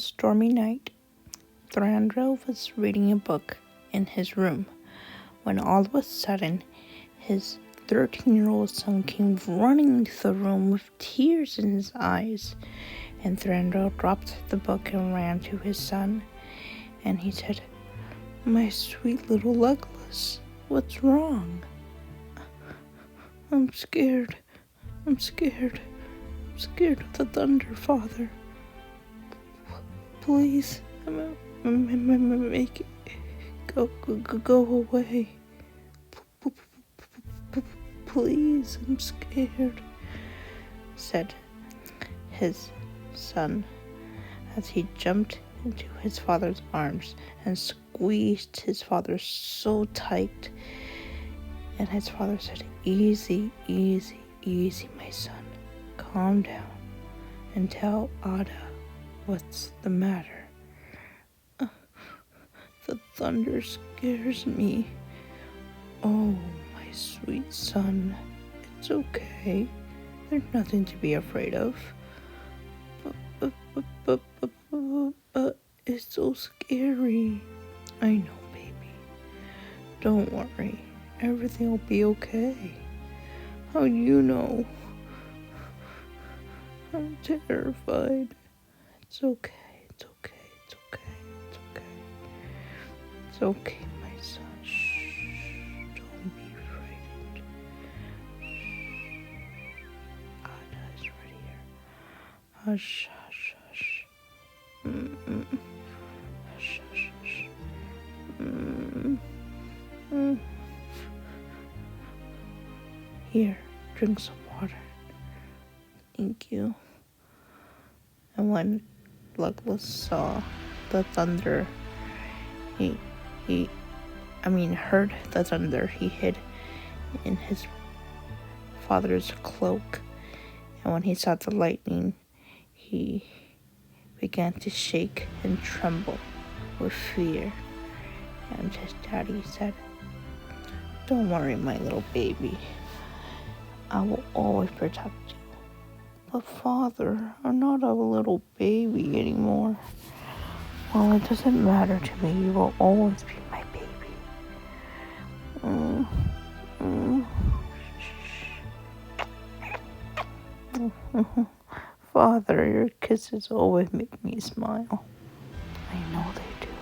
stormy night, Thranduil was reading a book in his room when all of a sudden his 13-year-old son came running into the room with tears in his eyes, and Thranduil dropped the book and ran to his son, and he said, "My sweet little Legolas, what's wrong?" I'm scared of the thunder, Father. Please, make it go away. Please, I'm scared," said his son as he jumped into his father's arms and squeezed his father so tight. And his father said, "Easy, easy, easy, my son. Calm down and tell Ada what's the matter." "The thunder scares me." "Oh, my sweet son, it's okay. There's nothing to be afraid of. But it's so scary." "I know, baby. Don't worry. Everything will be okay." "How do you know?" "I'm terrified." It's okay. It's okay, my son. Shh. Don't be frightened. Shh. Ada is right here. Hush, hush, hush. Hush, hush, hush. Here, drink some water. Thank you. And when Legolas saw the thunder, he heard the thunder, he hid in his father's cloak. And when he saw the lightning, he began to shake and tremble with fear. And his daddy said, "Don't worry, my little baby. I will always protect you." "But Father, I'm not a little baby anymore." "Well, it doesn't matter to me. You will always be my baby." "Father, your kisses always make me smile." "I know they do.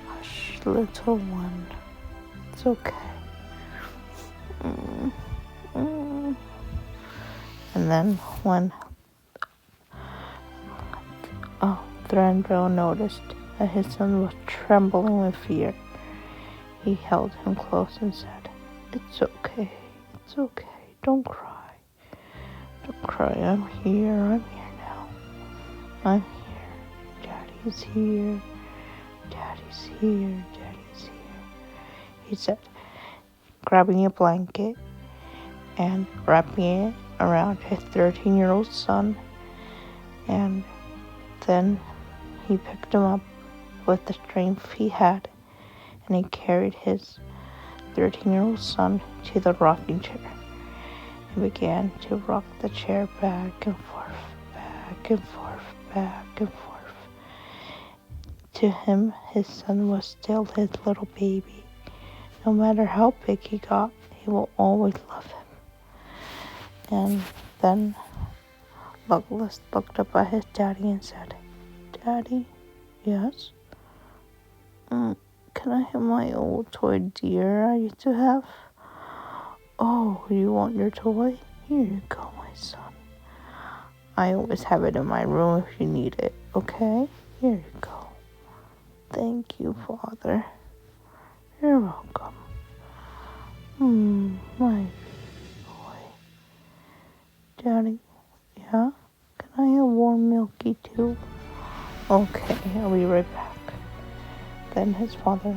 Hush, little one. It's okay." And then when Thranduil noticed that his son was trembling with fear, he held him close and said, It's okay. Don't cry. I'm here now. I'm here. Daddy's here. He said, grabbing a blanket and wrapping it around his 13-year-old son. And then he picked him up with the strength he had, and he carried his 13-year-old son to the rocking chair and began to rock the chair back and forth. To him, his son was still his little baby. No matter how big he got, he will always love him. And then Legolas looked up at his daddy and said, Daddy? Yes? Can I have my old toy deer I used to have? Oh, you want your toy? Here you go, my son. I always have it in my room if you need it, okay? Here you go. Thank you, Father. You're welcome. My boy. Daddy, yeah? Can I have warm milky too? Okay, I'll be right back. Then his father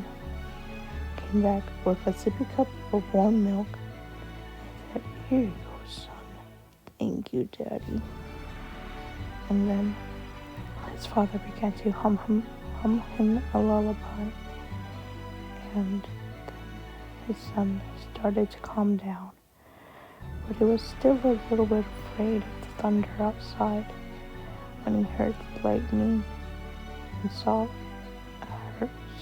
came back with a sippy cup of warm milk and said, Here you go, son. Thank you, Daddy. And then his father began to hum him a lullaby. And then his son started to calm down. But he was still a little bit afraid of the thunder outside when he heard the lightning and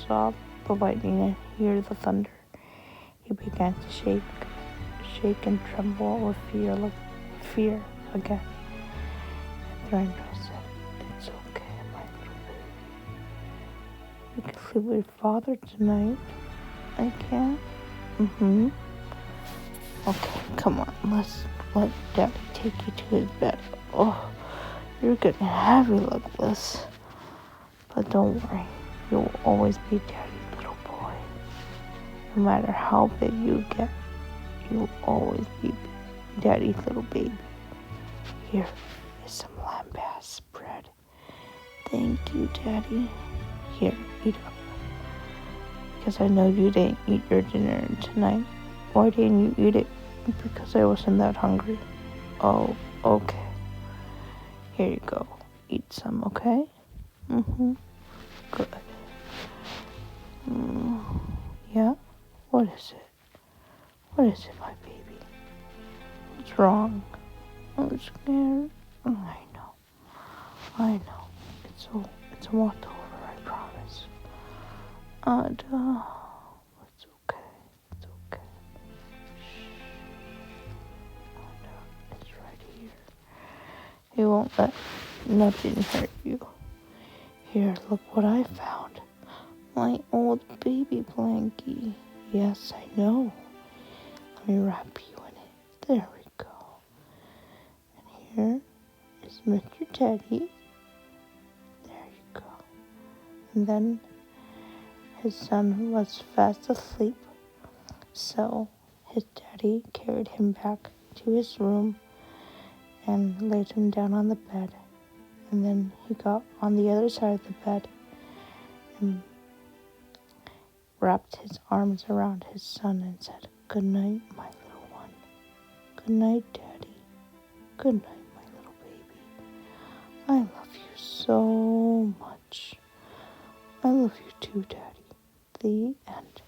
saw the lightning and hear the thunder. He began to shake and tremble with fear again. And Thranduil said, "It's okay, my little baby. You can sleep with your father tonight." "I can?" "Mm-hmm. Okay, come on, let Daddy take you to his bed." "Oh, you're getting heavy, Legolas." "But don't worry, you will always be Daddy's little boy. No matter how big you get, you will always be Daddy's little baby. Here is some lambast bread." "Thank you, Daddy." "Here, eat up. Because I know you didn't eat your dinner tonight." "Why didn't you eat it?" "Because I wasn't that hungry." "Oh, okay. Here you go. Eat some, okay?" "Mm-hmm. Good." Yeah? What is it? What is it, my baby? What's wrong?" "I'm scared." I know. It's almost over, I promise. It's okay. It's okay. Shh. It's right here. It won't let nothing hurt you. Here, look what I found. My old baby blankie. Yes, I know. Let me wrap you in it. There we go. And here is Mr. Teddy. There you go. And then his son was fast asleep, so his daddy carried him back to his room and laid him down on the bed. And then he got on the other side of the bed and wrapped his arms around his son and said, "Good night, my little one. Good night, Daddy. Good night, my little baby. I love you so much. I love you too, Daddy." The end.